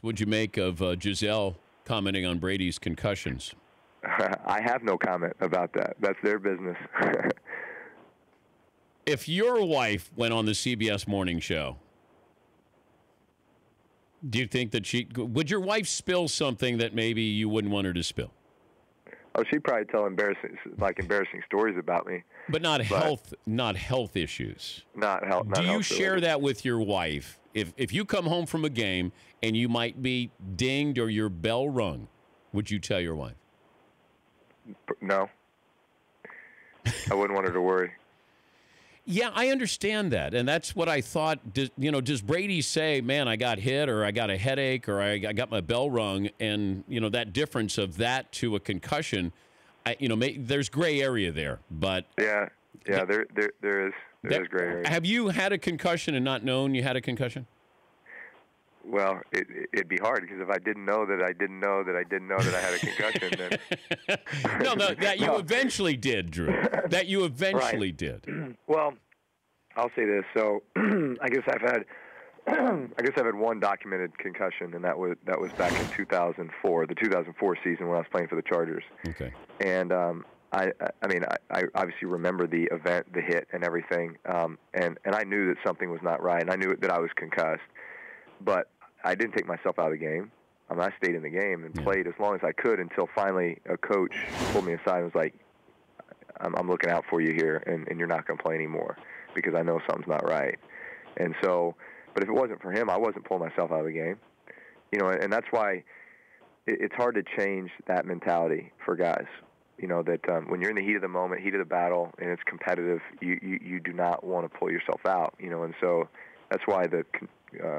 What'd you make of Gisele commenting on Brady's concussions? I have no comment about that. That's their business. If your wife went on the CBS morning show, do you think that would your wife spill something that maybe you wouldn't want her to spill? Oh, she'd probably tell embarrassing stories about me. But not health issues. Not health. Do you share that with your wife? If you come home from a game and you might be dinged or your bell rung, would you tell your wife? No. I wouldn't want her to worry. Yeah, I understand that, and that's what I thought. Does Brady say, "Man, I got hit," or "I got a headache," or "I got my bell rung," and that difference of that to a concussion, there's gray area there, but yeah, there is gray area. Have you had a concussion and not known you had a concussion? Well, it'd be hard because if I didn't know that I didn't know that I didn't know that I had a concussion, then no, that you eventually did, Drew. That you eventually did. Well, I'll say this. So, I guess I've had one documented concussion, and that was back in 2004, the 2004 season when I was playing for the Chargers. Okay. And I obviously remember the event, the hit, and everything. And I knew that something was not right, and I knew that I was concussed. But I didn't take myself out of the game. I stayed in the game and played as long as I could until finally a coach pulled me aside and was like, I'm looking out for you here, and you're not going to play anymore because I know something's not right. And so, but if it wasn't for him, I wasn't pulling myself out of the game. And that's why it's hard to change that mentality for guys. That when you're in the heat of the moment, heat of the battle, and it's competitive, you do not want to pull yourself out. And so that's why the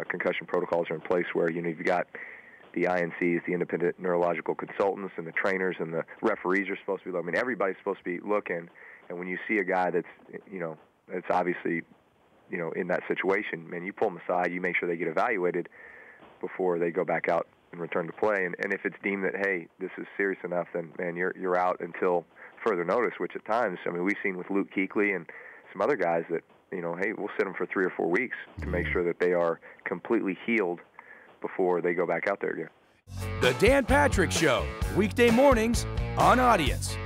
concussion protocols are in place where, you've got the INCs, the independent neurological consultants, and the trainers and the referees are supposed to be looking. I mean, everybody's supposed to be looking. And when you see a guy that's, that's obviously, in that situation, man, you pull them aside, you make sure they get evaluated before they go back out and return to play. And if it's deemed that, hey, this is serious enough, then, man, you're out until further notice, which at times, I mean, we've seen with Luke Kuechly and some other guys that, hey, we'll sit them for 3 or 4 weeks to make sure that they are completely healed before they go back out there again. The Dan Patrick Show, weekday mornings on Audience.